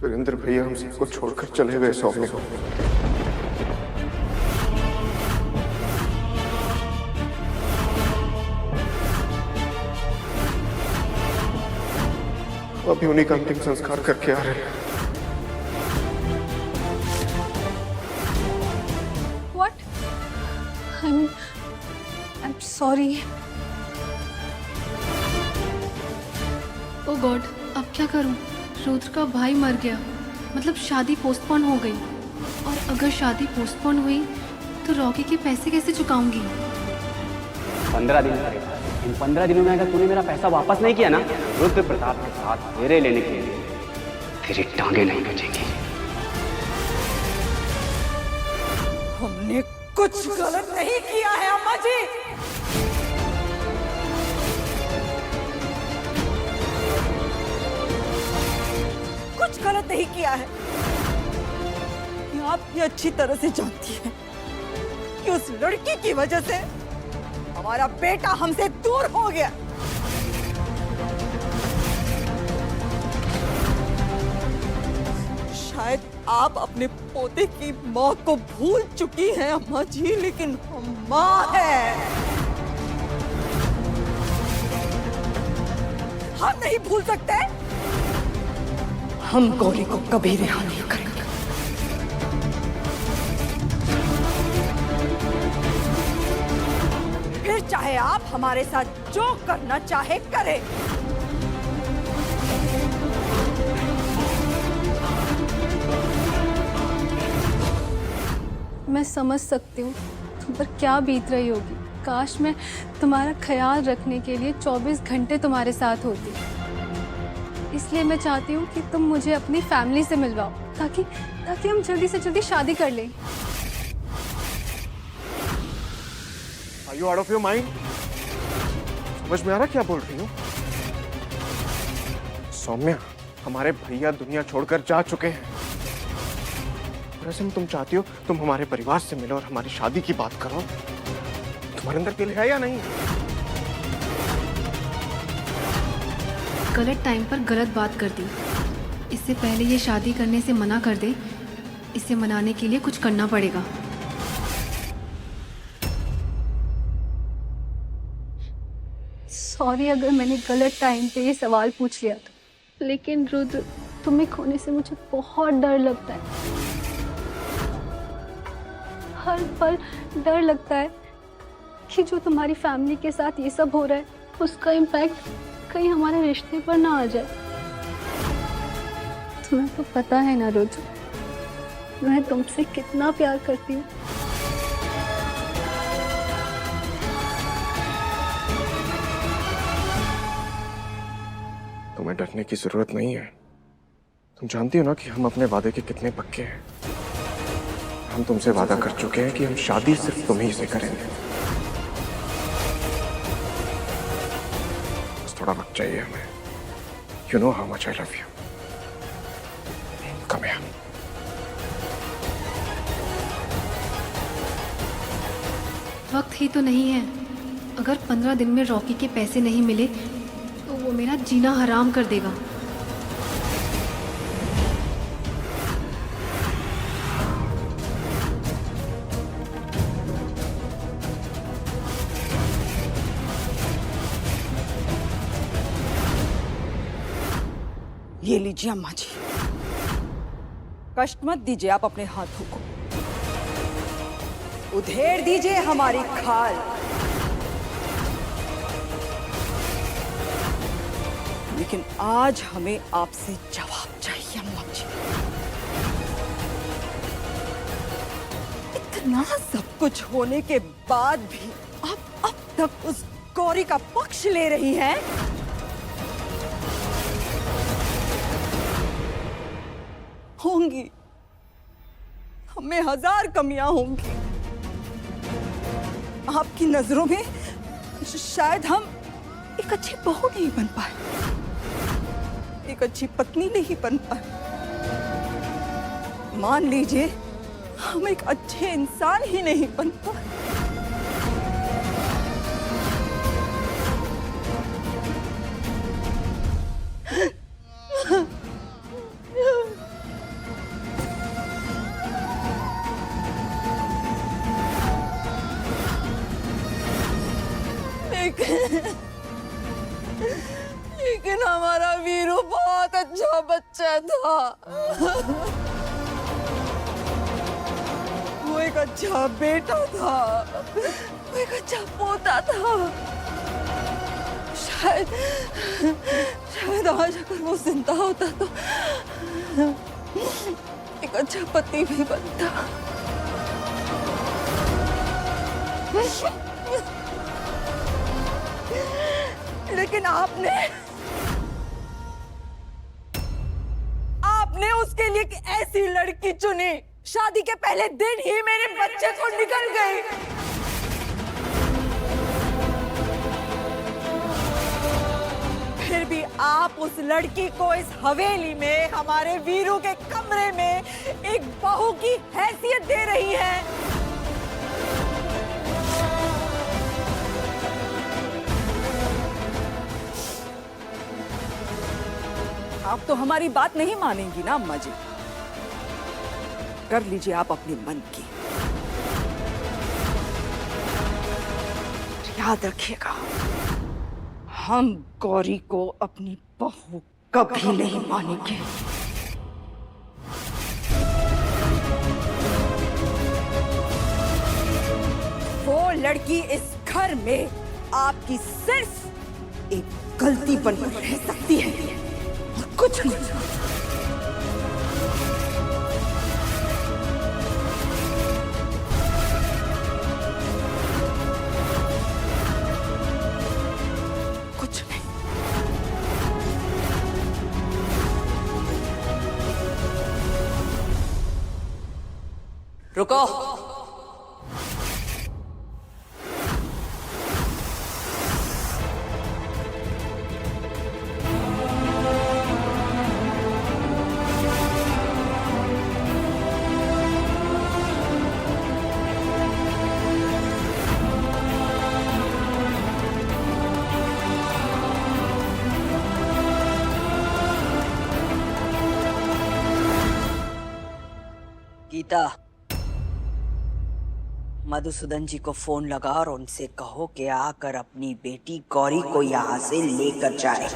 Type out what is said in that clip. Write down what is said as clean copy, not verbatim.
वीरेंद्र भैया हम सबको छोड़कर चले गए सौम्या। अभी उन्हीं का अंतिम संस्कार करके आ रहे हैं। What? I'm sorry. O God, अब क्या करूं? रुद्र का भाई मर गया, मतलब शादी पोस्टपोन हो गई। और अगर शादी पोस्टपोन हुई तो रॉकी के पैसे कैसे चुकाऊंगी? 15 दिन लगेगा। इन 15 दिनों में अगर तूने मेरा पैसा वापस नहीं किया ना, रुद्र प्रताप के साथ फेरे लेने के लिए तेरी टांगे नहीं बचेंगी। हमने कुछ गलत नहीं किया है अम्मा जी। कुछ गलत नहीं किया है। ये आप भी अच्छी तरह से जानती हैं कि उस लड़की की वजह से हमारा बेटा हमसे दूर हो गया। शायद आप अपने पोते की मौत को भूल चुकी हैं अम्मा जी, लेकिन हम माँ हैं। हम नहीं भूल सकते। हम गौरी को कभी रिहा नहीं करेंगे। फिर चाहे आप हमारे साथ जो करना चाहे करें। मैं समझ सकती हूँ तुम पर क्या बीत रही होगी। काश मैं तुम्हारा ख्याल रखने के लिए 24 घंटे तुम्हारे साथ होती। इसलिए मैं चाहती हूँ कि तुम मुझे अपनी फैमिली से मिलवाओ, ताकि हम जल्दी से जल्दी शादी कर लें। Are you out of your mind? समझ में आ रहा क्या बोल रही हूँ? सौम्या, हमारे भैया दुनिया छोड़कर जा चुके हैं। वैसे में तुम चाहती हो तुम हमारे परिवार से मिलो और हमारी शादी की बात करो। तुम्हारे अंदर दिल है या नहीं? गलत टाइम पर गलत बात कर दी। इससे पहले ये शादी करने से मना कर दे। इसे मनाने के लिए कुछ करना पड़ेगा। सॉरी अगर मैंने गलत टाइम पे ये सवाल पूछ लिया तो, लेकिन रुद्र, तुम्हें खोने से मुझे बहुत डर लगता है। हर पल डर लगता है कि जो तुम्हारी फैमिली के साथ ये सब हो रहा है, उसका इम्पैक्ट कहीं हमारे रिश्ते पर ना आ जाए। तुम्हें तो पता है ना रुद्र, मैं तुमसे कितना प्यार करती हूँ। तुम्हें डरने की जरूरत नहीं है। तुम जानती हो ना कि हम अपने वादे के कितने पक्के हैं। हम तुमसे वादा कर चुके हैं कि हम शादी सिर्फ तुम्हीं से करेंगे। बस थोड़ा वक्त चाहिए हमें। You know how much I love you. Come here. वक्त ही तो नहीं है। अगर 15 दिन में रॉकी के पैसे नहीं मिले तो वो मेरा जीना हराम कर देगा। ये लीजिए अम्मा जी, कष्ट मत दीजिए आप अपने हाथों को। उधेड़ दीजिए हमारी खाल। लेकिन आज हमें आपसे जवाब चाहिए अम्मा जी। इतना सब कुछ होने के बाद भी आप अब तक उस गौरी का पक्ष ले रही हैं? होंगी, हमें 1000 कमियां होंगी। आपकी नजरों में शायद हम एक अच्छी बहू नहीं बन पाए, एक अच्छी पत्नी नहीं बन पाए। मान लीजिए हम एक अच्छे इंसान ही नहीं बन पाए। अच्छा बच्चा था, वो एक अच्छा बेटा था, वो एक अच्छा पोता था। शायद आज अगर वो जिंदा होता तो एक अच्छा पति भी बनता। लेकिन आपने उसके लिए एक ऐसी लड़की चुनी, शादी के पहले दिन ही मेरे बच्चे को निकल गई। फिर भी आप उस लड़की को इस हवेली में हमारे वीरू के कमरे में एक बहू की हैसियत दे रही हैं। आप तो हमारी बात नहीं मानेंगी ना अम्मा जी। कर लीजिए आप अपने मन की। याद रखिएगा, हम गौरी को अपनी बहू कभी नहीं मानेंगे। वो लड़की इस घर में आपकी सिर्फ एक गलती बनकर रह सकती है, और कुछ नहीं। कुछ नहीं। रुको। गीता, मधुसूदन जी को फोन लगा और उनसे कहो कि आकर अपनी बेटी गौरी को यहाँ से लेकर जाए।